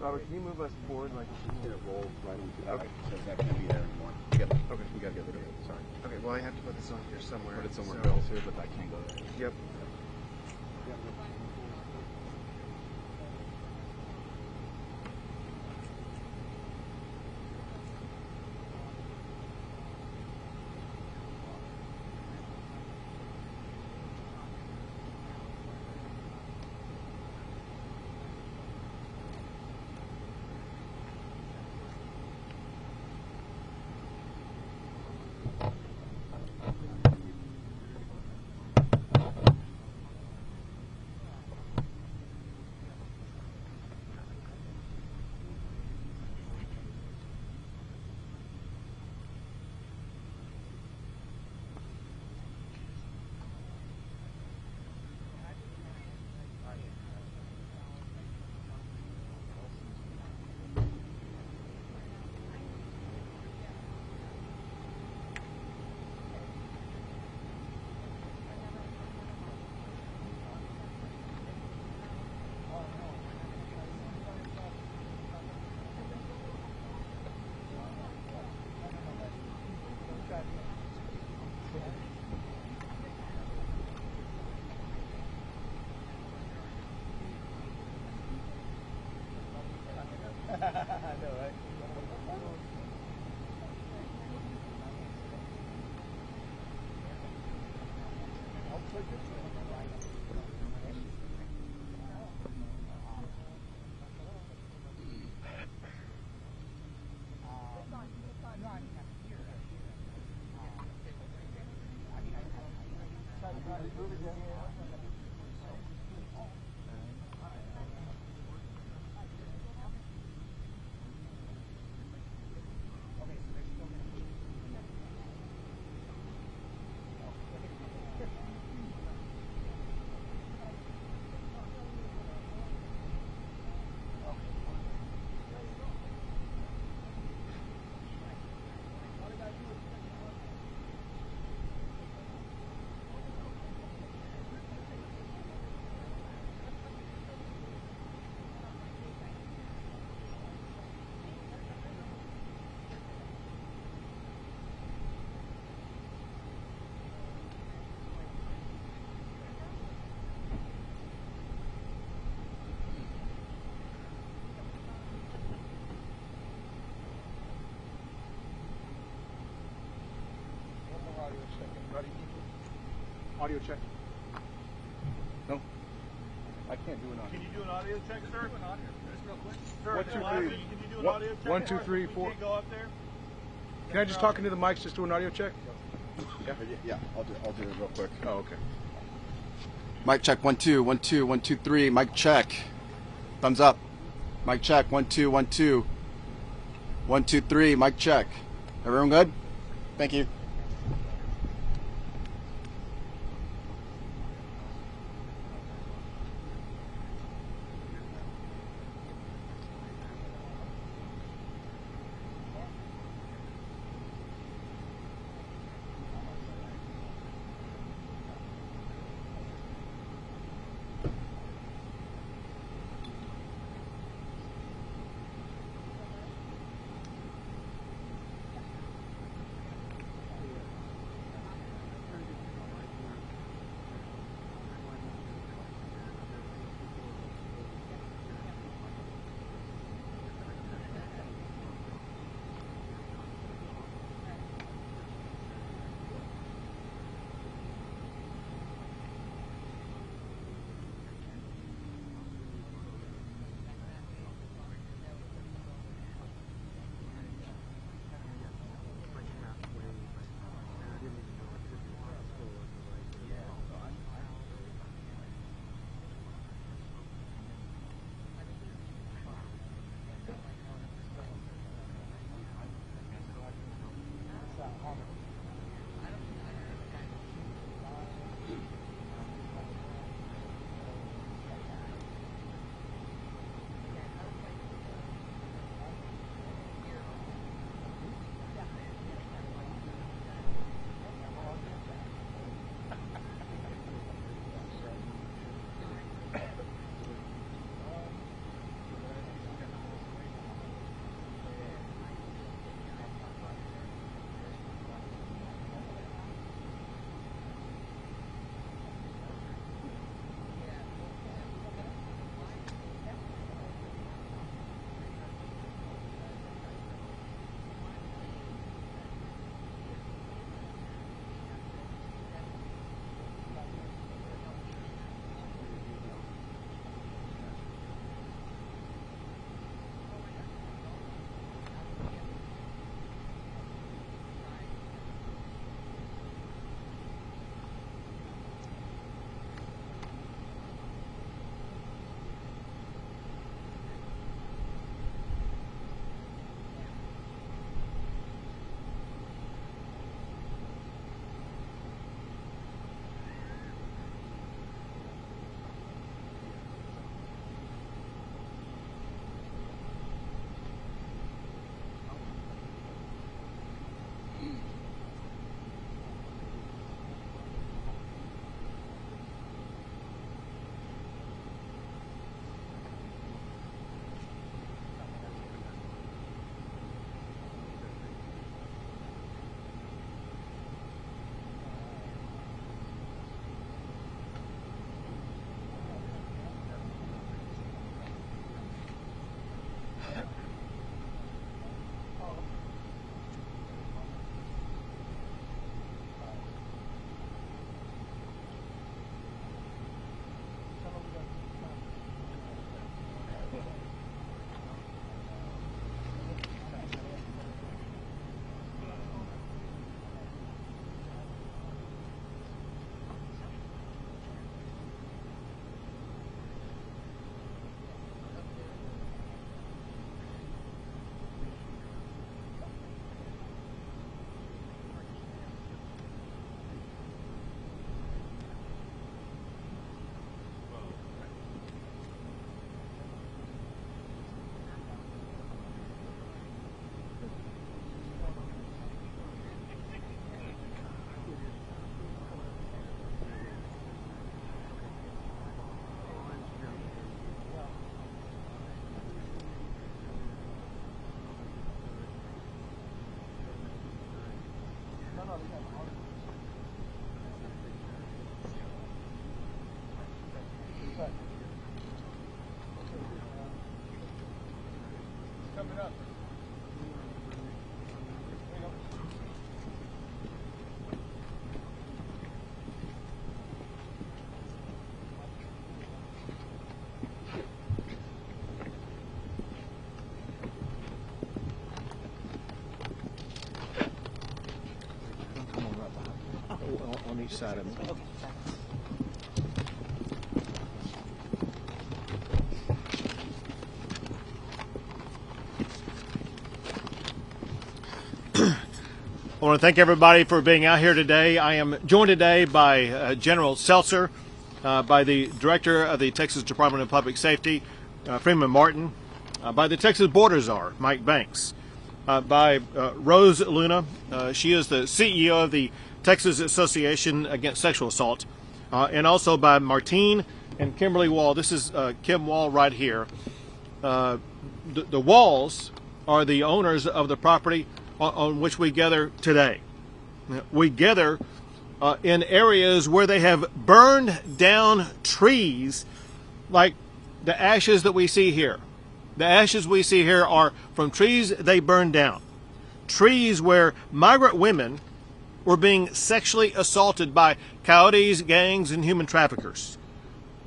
Robert, can you move us forward like It rolls right into that. Okay. So that can't be there anymore. We gotta get rid of it. Sorry. Okay, well I have to put this on here somewhere. Put it somewhere else here, but that can't go there. Yep. Audio check. No, I can't do an audio. Can you do an audio check, sir? Do an audio just real quick. Sir, 1, 2, 3. Can you do an audio check? 1, 2, 3, 4. Can you go up there? Can I just talk into the mics? Just do an audio check. Yeah, I'll do it real quick. Oh, okay. Mic check, 1 2 1 2 1 2 3. Mic check. Thumbs up. Mic check, 1 2 1 2 1 2 3. Mic check. Everyone good? Thank you. side of me. I want to thank everybody for being out here today. I am joined today by General Seltzer, by the Director of the Texas Department of Public Safety, Freeman Martin, by the Texas Border Czar, Mike Banks, by Rose Luna. She is the CEO of the Texas Association Against Sexual Assault, and also by Martine and Kimberly Wall. This is Kim Wall right here. The Walls are the owners of the property on which we gather today. We gather in areas where they have burned down trees like the ashes that we see here. The ashes we see here are from trees they burned down. Trees where migrant women were being sexually assaulted by coyotes, gangs, and human traffickers.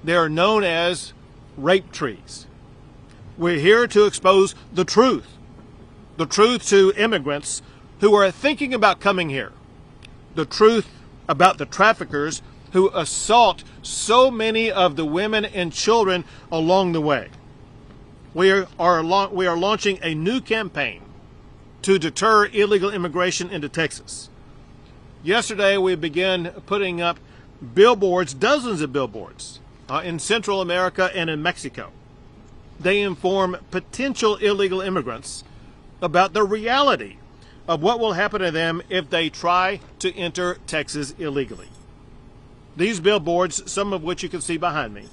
They are known as rape trees. We're here to expose the truth to immigrants who are thinking about coming here, the truth about the traffickers who assault so many of the women and children along the way. We are launching a new campaign to deter illegal immigration into Texas. Yesterday, we began putting up billboards, dozens of billboards, in Central America and in Mexico. They inform potential illegal immigrants about the reality of what will happen to them if they try to enter Texas illegally. These billboards, some of which you can see behind me,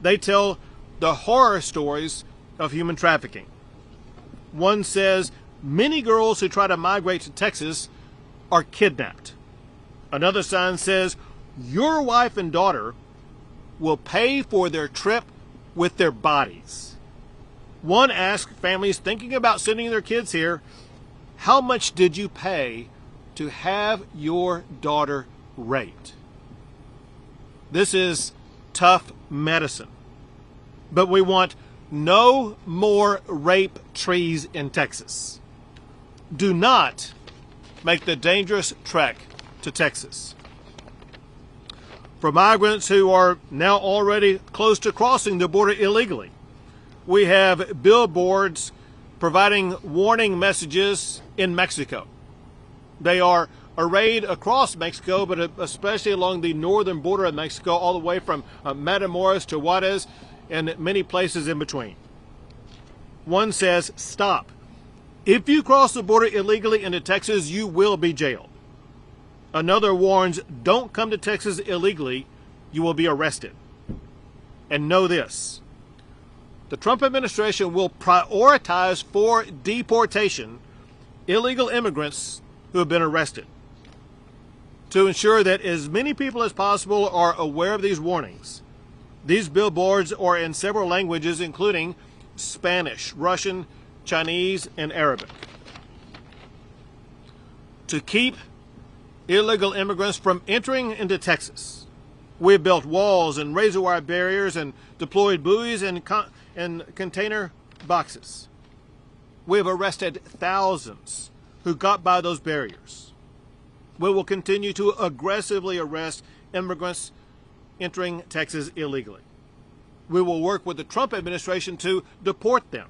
they tell the horror stories of human trafficking. One says many girls who try to migrate to Texas are kidnapped. Another sign says your wife and daughter will pay for their trip with their bodies. One asks families thinking about sending their kids here, how much did you pay to have your daughter raped? This is tough medicine. But we want no more rape trees in Texas. Do not make the dangerous trek to Texas. For migrants who are now already close to crossing the border illegally, we have billboards providing warning messages in Mexico. They are arrayed across Mexico, but especially along the northern border of Mexico, all the way from Matamoros to Juarez and many places in between. One says, stop. If you cross the border illegally into Texas, you will be jailed. Another warns, don't come to Texas illegally, you will be arrested. And know this, the Trump administration will prioritize for deportation illegal immigrants who have been arrested. To ensure that as many people as possible are aware of these warnings, these billboards are in several languages, including Spanish, Russian, Chinese, and Arabic. To keep illegal immigrants from entering into Texas, we have built walls and razor wire barriers and deployed buoys and container boxes. We have arrested thousands who got by those barriers. We will continue to aggressively arrest immigrants entering Texas illegally. We will work with the Trump administration to deport them.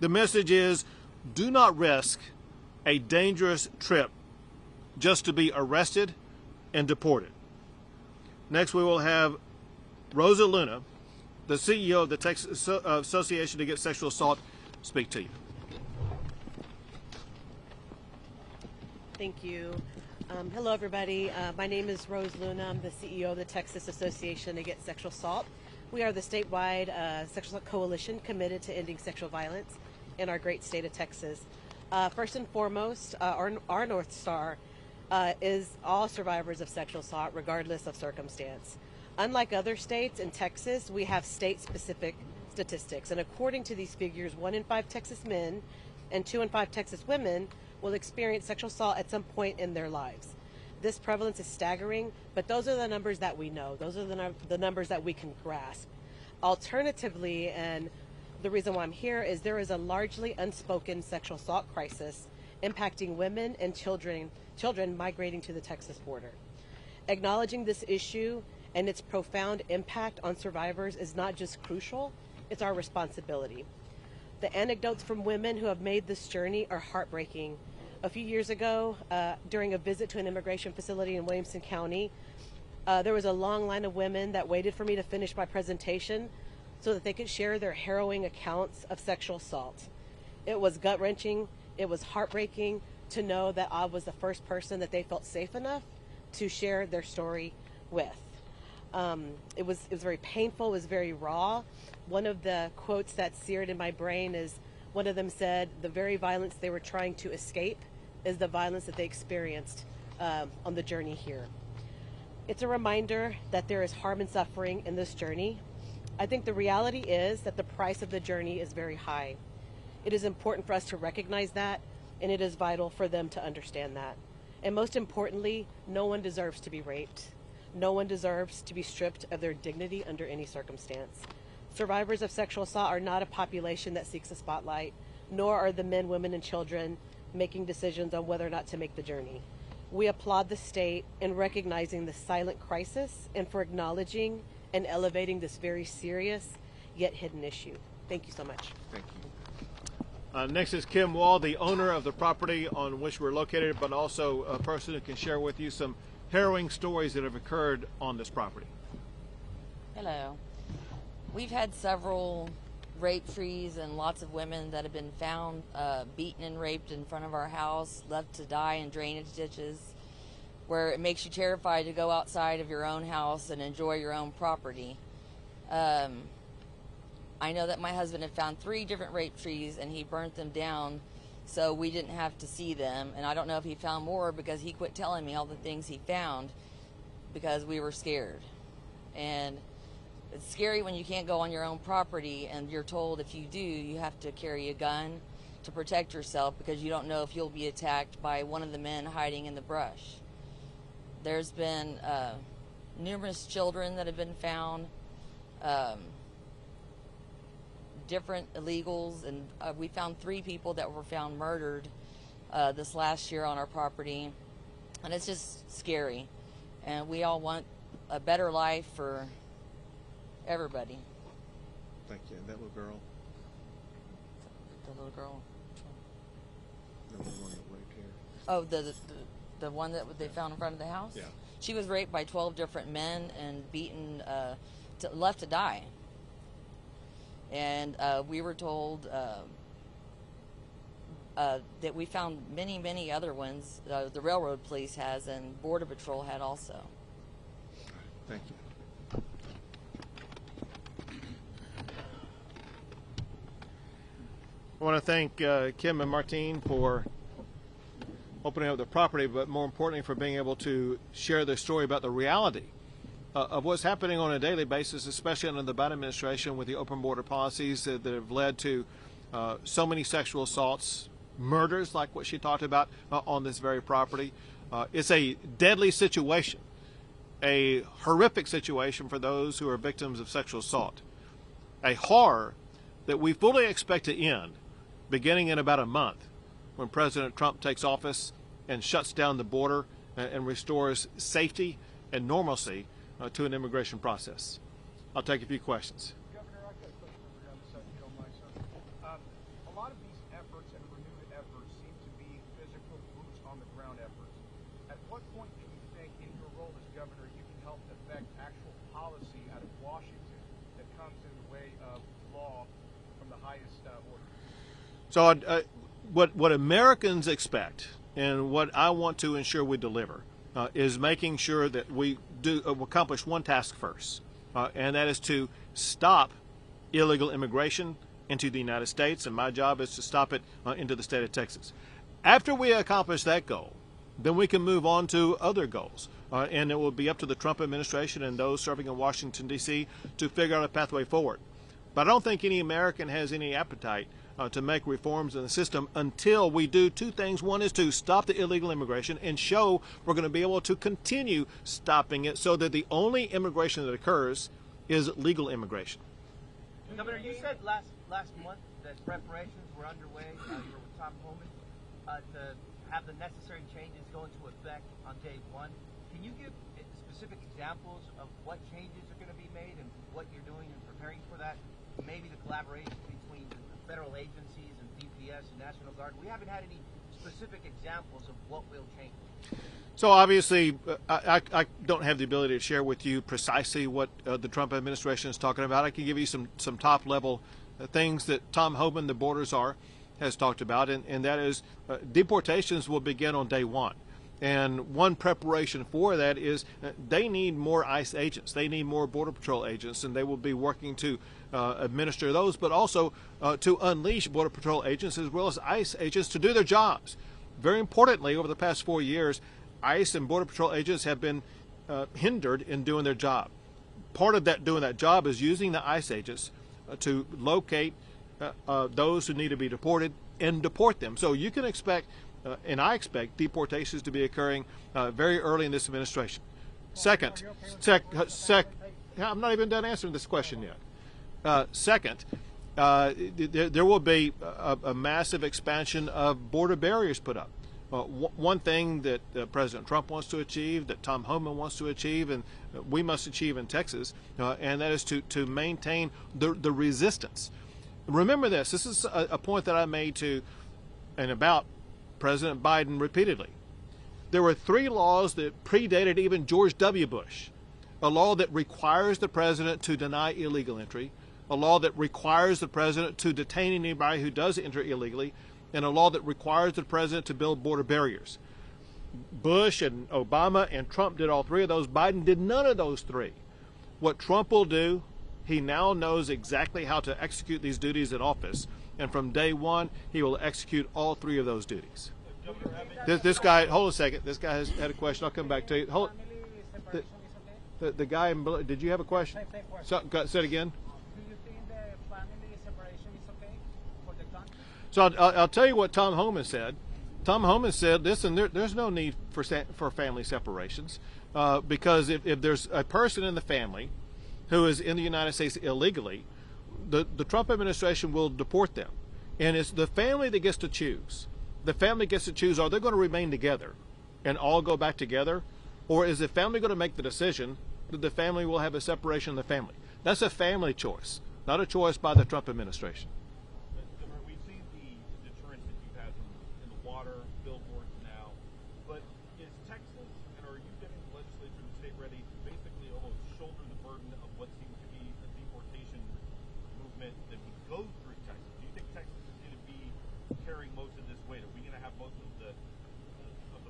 The message is, do not risk a dangerous trip just to be arrested and deported. Next, we will have Rosa Luna, the CEO of the Texas Association Against Sexual Assault, speak to you. Thank you. Hello, everybody. My name is Rose Luna. I'm the CEO of the Texas Association Against Sexual Assault. We are the statewide sexual assault coalition committed to ending sexual violence in our great state of Texas. First and foremost, our North Star is all survivors of sexual assault, regardless of circumstance. Unlike other states, in Texas, we have state-specific statistics. And according to these figures, 1 in 5 Texas men and 2 in 5 Texas women will experience sexual assault at some point in their lives. This prevalence is staggering, but those are the numbers that we know. Those are the numbers that we can grasp. Alternatively, and the reason why I'm here is there is a largely unspoken sexual assault crisis impacting women and children migrating to the Texas border. Acknowledging this issue and its profound impact on survivors is not just crucial, it's our responsibility. The anecdotes from women who have made this journey are heartbreaking. A few years ago, during a visit to an immigration facility in Williamson County, there was a long line of women that waited for me to finish my presentation so that they could share their harrowing accounts of sexual assault. It was gut-wrenching, it was heartbreaking to know that I was the first person that they felt safe enough to share their story with. It was very painful, it was very raw. One of the quotes that seared in my brain is, one of them said, the very violence they were trying to escape is the violence that they experienced on the journey here. It's a reminder that there is harm and suffering in this journey. I think the reality is that the price of the journey is very high. It is important for us to recognize that, and it is vital for them to understand that. And most importantly, no one deserves to be raped. No one deserves to be stripped of their dignity under any circumstance. Survivors of sexual assault are not a population that seeks a spotlight, nor are the men, women, and children making decisions on whether or not to make the journey. We applaud the state in recognizing the silent crisis and for acknowledging and elevating this very serious yet hidden issue. Thank you so much. Thank you. Next is Kim Wall, the owner of the property on which we're located, but also a person who can share with you some harrowing stories that have occurred on this property. Hello. We've had several rape trees and lots of women that have been found beaten and raped in front of our house, left to die in drainage ditches, where it makes you terrified to go outside of your own house and enjoy your own property. I know that my husband had found 3 different rape trees and he burnt them down so we didn't have to see them. And I don't know if he found more because he quit telling me all the things he found because we were scared. And it's scary when you can't go on your own property and you're told if you do, you have to carry a gun to protect yourself because you don't know if you'll be attacked by one of the men hiding in the brush. There's been numerous children that have been found, different illegals, and we found 3 people that were found murdered this last year on our property, and it's just scary. And we all want a better life for everybody. Thank you. And that little girl? The little girl. The one that lived here? Oh, the one that they found in front of the house? Yeah. She was raped by 12 different men and beaten, left to die. And we were told that we found many, many other ones. The railroad police has, and Border Patrol had also. Thank you. I want to thank Kim and Martine for opening up the property, but more importantly for being able to share their story about the reality of what's happening on a daily basis, especially under the Biden administration with the open border policies that have led to so many sexual assaults, murders like what she talked about on this very property. It's a deadly situation, a horrific situation for those who are victims of sexual assault, a horror that we fully expect to end beginning in about a month when President Trump takes office and shuts down the border and restores safety and normalcy to an immigration process. I'll take a few questions. Governor, I've got a question for you on this, if you don't mind, sir. A lot of these efforts and renewed efforts seem to be physical, boots on the ground efforts. At what point do you think, in your role as governor, you can help affect actual policy out of Washington that comes in the way of law from the highest order? So what Americans expect and what I want to ensure we deliver is making sure that we do accomplish one task first, and that is to stop illegal immigration into the United States, and my job is to stop it into the state of Texas. After we accomplish that goal, then we can move on to other goals, and it will be up to the Trump administration and those serving in Washington, D.C. to figure out a pathway forward. But I don't think any American has any appetite to make reforms in the system until we do 2 things. One is to stop the illegal immigration and show we're going to be able to continue stopping it so that the only immigration that occurs is legal immigration. Governor, you said last month that preparations were underway. You were with Tom Homan to have the necessary changes go into effect on day 1. Can you give specific examples of what changes are going to be made and what you're doing and preparing for that? Maybe the collaboration between the federal agencies and DPS and National Guard. We haven't had any specific examples of what will change. So obviously, I don't have the ability to share with you precisely what the Trump administration is talking about. I can give you some top level things that Tom Homan, the border czar, has talked about, and that is deportations will begin on day one. And one preparation for that is they need more ICE agents. They need more Border Patrol agents, and they will be working to administer those, but also to unleash Border Patrol agents as well as ICE agents to do their jobs. Very importantly, over the past 4 years, ICE and Border Patrol agents have been hindered in doing their job. Part of that doing that job is using the ICE agents to locate those who need to be deported and deport them. So you can expect, and I expect, deportations to be occurring very early in this administration. Second, I'm not even done answering this question yet. Second, there will be a massive expansion of border barriers put up. One thing that President Trump wants to achieve, that Tom Homan wants to achieve, and we must achieve in Texas, and that is to maintain the resistance. Remember this. This is a point that I made to and about President Biden repeatedly. There were 3 laws that predated even George W. Bush. A law that requires the president to deny illegal entry, a law that requires the president to detain anybody who does enter illegally, and a law that requires the president to build border barriers. Bush and Obama and Trump did all 3 of those. Biden did none of those 3. What Trump will do, he now knows exactly how to execute these duties in office, and from day one, he will execute all 3 of those duties. This guy, hold a second. This guy has had a question. I'll come back to you. Hold. The guy in blue, did you have a question? Say it again. Do you think the family separation is okay for the country? So I'll tell you what Tom Homan said. Tom Homan said, listen, there's no need for family separations because if there's a person in the family who is in the United States illegally, the Trump administration will deport them. And it's the family that gets to choose. The family gets to choose, are they going to remain together and all go back together? Or is the family going to make the decision that the family will have a separation of the family? That's a family choice, not a choice by the Trump administration. Governor, we've seen the deterrence that you've had in the water, billboards now, but is Texas, and are you getting the legislature and the state ready to basically almost shoulder the burden of what seems to be a deportation movement that would go through Texas? Do you think Texas is going to be carrying most of this weight? Are we going to have most of the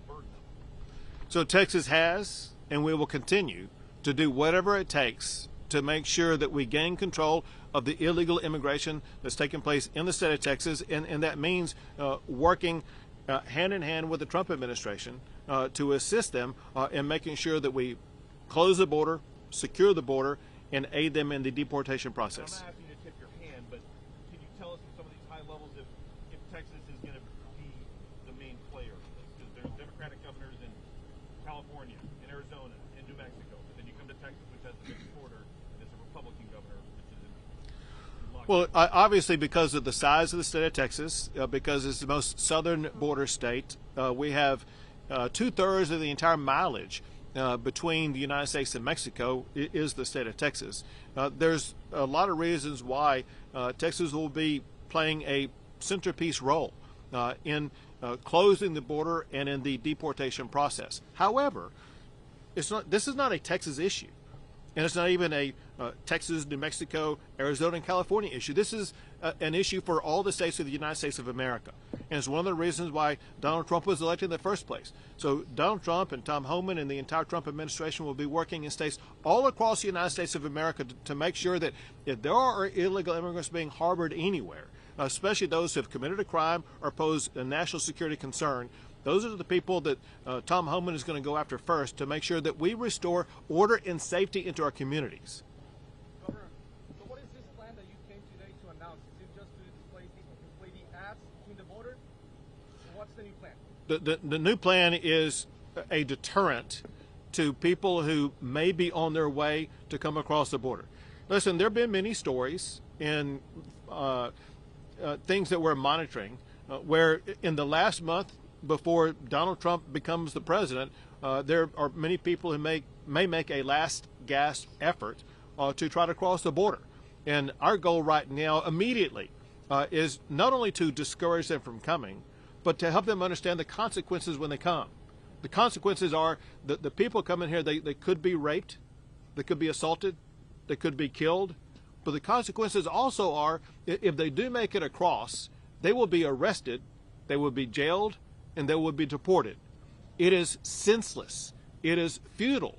burden of it? So Texas has, and we will continue to do whatever it takes to make sure that we gain control of the illegal immigration that's taking place in the state of Texas, and that means working hand in hand with the Trump administration to assist them in making sure that we close the border, secure the border, and aid them in the deportation process. I'm not asking you to tip your hand, but can you tell us from some of these high levels if Texas is going to be the main player? Because there's Democratic governors in California, in Arizona, in New Mexico, but then you come to Texas, which has the biggest border, and it's a Republican governor, which is in lockdown. Well, obviously because of the size of the state of Texas, because it's the most southern border state, we have 2/3 of the entire mileage between the United States and Mexico is the state of Texas. There's a lot of reasons why Texas will be playing a centerpiece role in closing the border and in the deportation process. However, this is not a Texas issue, and it's not even a Texas, New Mexico, Arizona, and California issue. This is an issue for all the states of the United States of America, and it's one of the reasons why Donald Trump was elected in the first place. So Donald Trump and Tom Homan and the entire Trump administration will be working in states all across the United States of America to make sure that if there are illegal immigrants being harbored anywhere, especially those who have committed a crime or pose a national security concern, those are the people that Tom Homan is going to go after first to make sure that we restore order and safety into our communities. Governor, so what is this plan that you came today to announce? Is it just to display the ads between the border? Or what's the new plan? The new plan is a deterrent to people who may be on their way to come across the border. Listen, there have been many stories and things that we're monitoring where in the last month before Donald Trump becomes the president, there are many people who make may make a last gasp effort to try to cross the border. And our goal right now immediately is not only to discourage them from coming, but to help them understand the consequences when they come. The consequences are that the people coming here, they could be raped, they could be assaulted, they could be killed. But the consequences also are, if they do make it across, they will be arrested, they will be jailed, and they will be deported. It is senseless. It is futile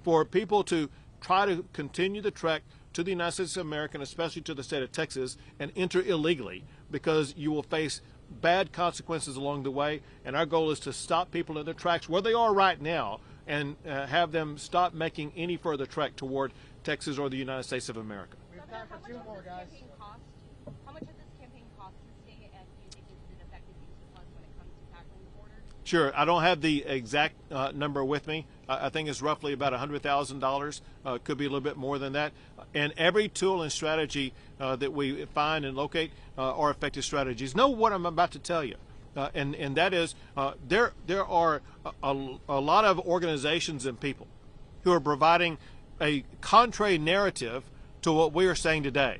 for people to try to continue the trek to the United States of America, and especially to the state of Texas, and enter illegally, because you will face bad consequences along the way. And our goal is to stop people in their tracks where they are right now and have them stop making any further trek toward Texas or the United States of America. We have time for two more, guys. How much of this campaign cost the state, and do you think this is an effective use of funds when it comes to tackling the border? Sure. I don't have the exact number with me. I think it's roughly about $100,000. Could be a little bit more than that. And every tool and strategy that we find and locate are effective strategies. Know what I'm about to tell you. And that is, there are a lot of organizations and people who are providing a contrary narrative to what we are saying today.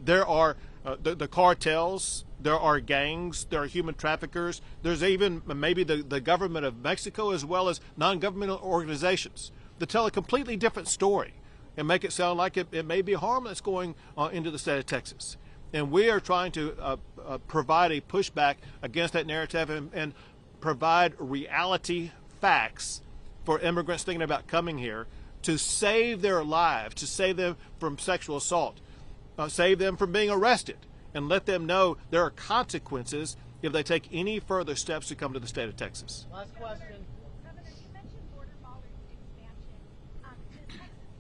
There are the cartels, there are gangs, there are human traffickers, there's even maybe the government of Mexico, as well as non-governmental organizations that tell a completely different story and make it sound like it may be harm that's going into the state of Texas. And we are trying to provide a pushback against that narrative and provide reality facts for immigrants thinking about coming here to save their lives, to save them from sexual assault, save them from being arrested, and let them know there are consequences if they take any further steps to come to the state of Texas. Last question. Governor, you mentioned border wall expansion. Does Texas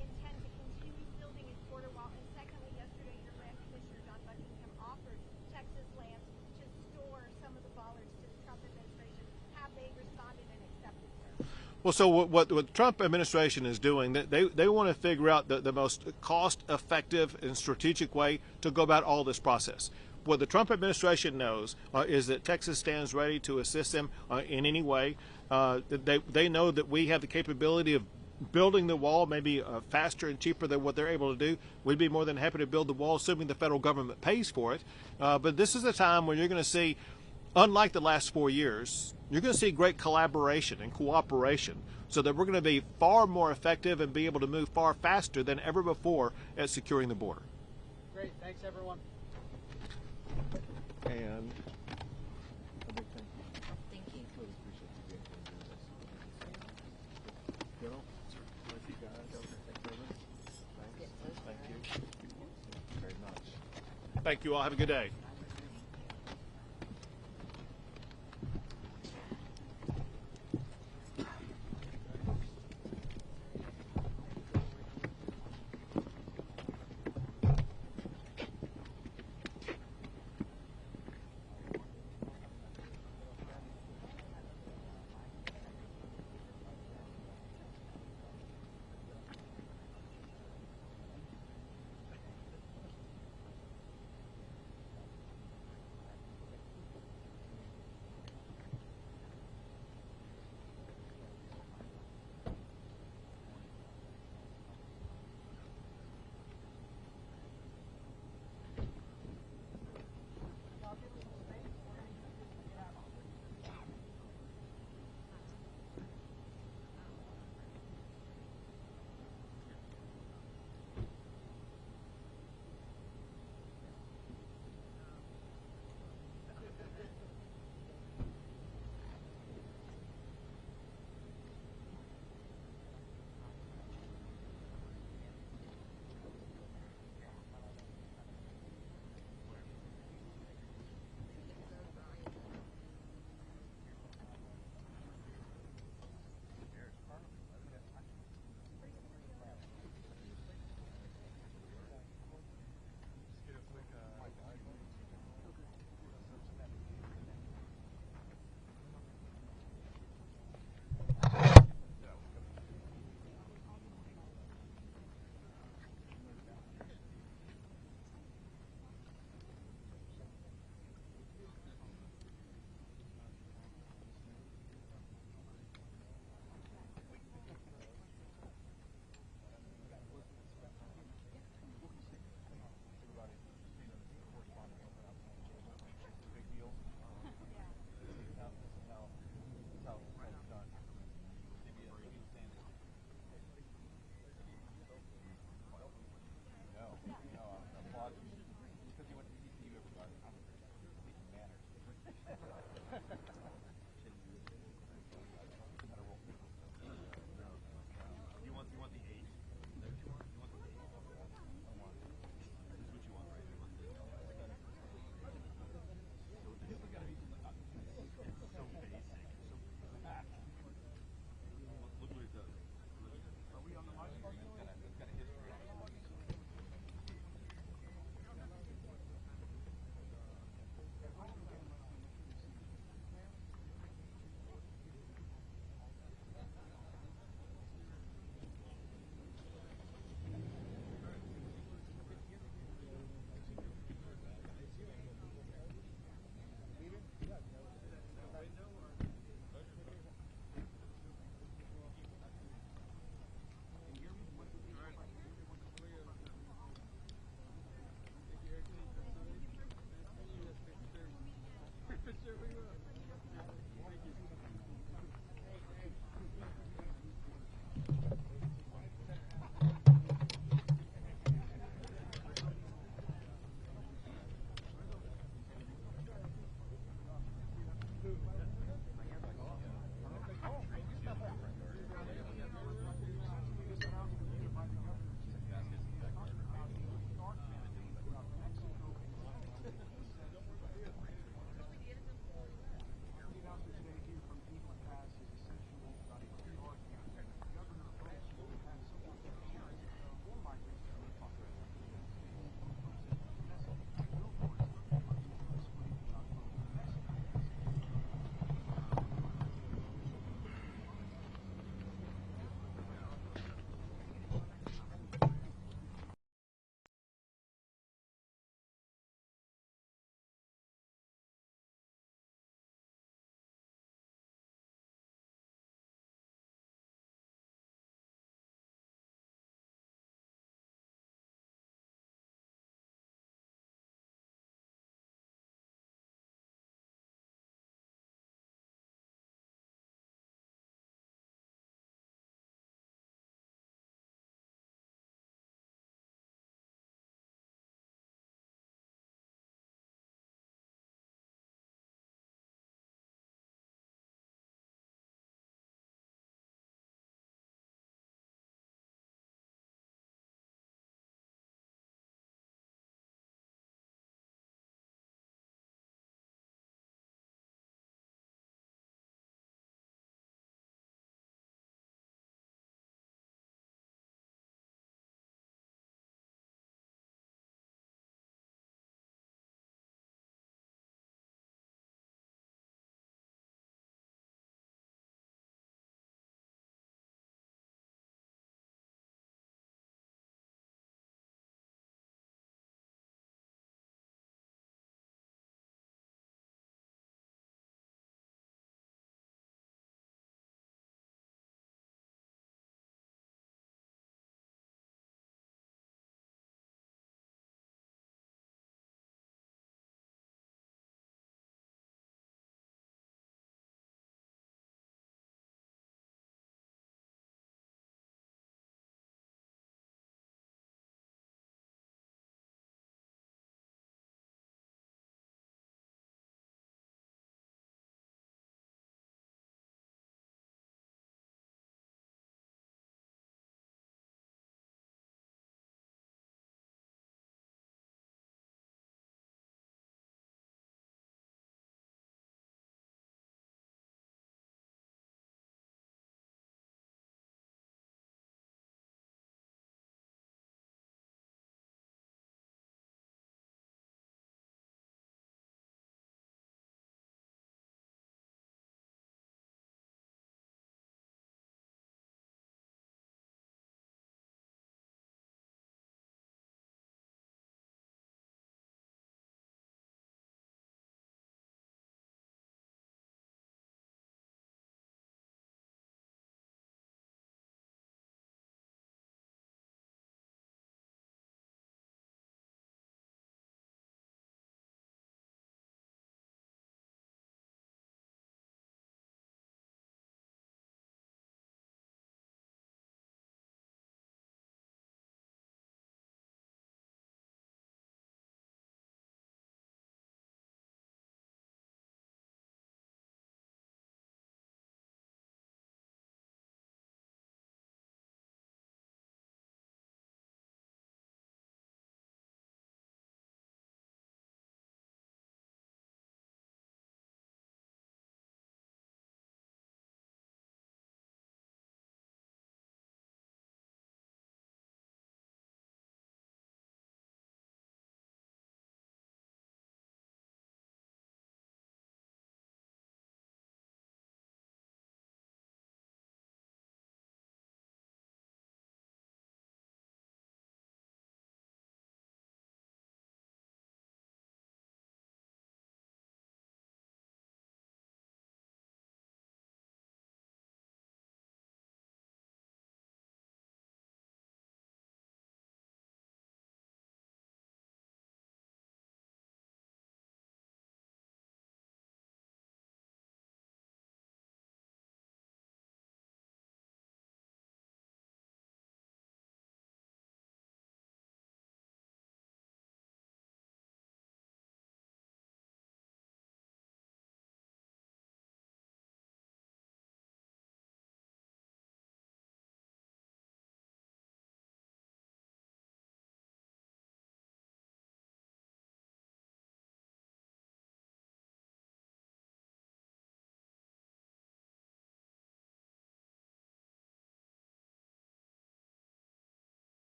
intend to continue building its border wall? And secondly, yesterday your land commissioner, John Buckingham, offered Texas land to store some of the bollards to the Trump administration. Have they responded and accepted, sir? Well, so what the Trump administration is doing, they want to figure out the most cost-effective and strategic way to go about all this process. What the Trump administration knows is that Texas stands ready to assist them in any way. They know that we have the capability of building the wall maybe faster and cheaper than what they're able to do. We'd be more than happy to build the wall, assuming the federal government pays for it. But this is a time when you're going to see, unlike the last 4 years, you're going to see great collaboration and cooperation, so that we're going to be far more effective and be able to move far faster than ever before at securing the border. Great. Thanks, everyone. And Thank you. really appreciate you being here and doing this. You know, thank you guys. Thank you very much. Thank you. Very much. Thank you all. Have a good day.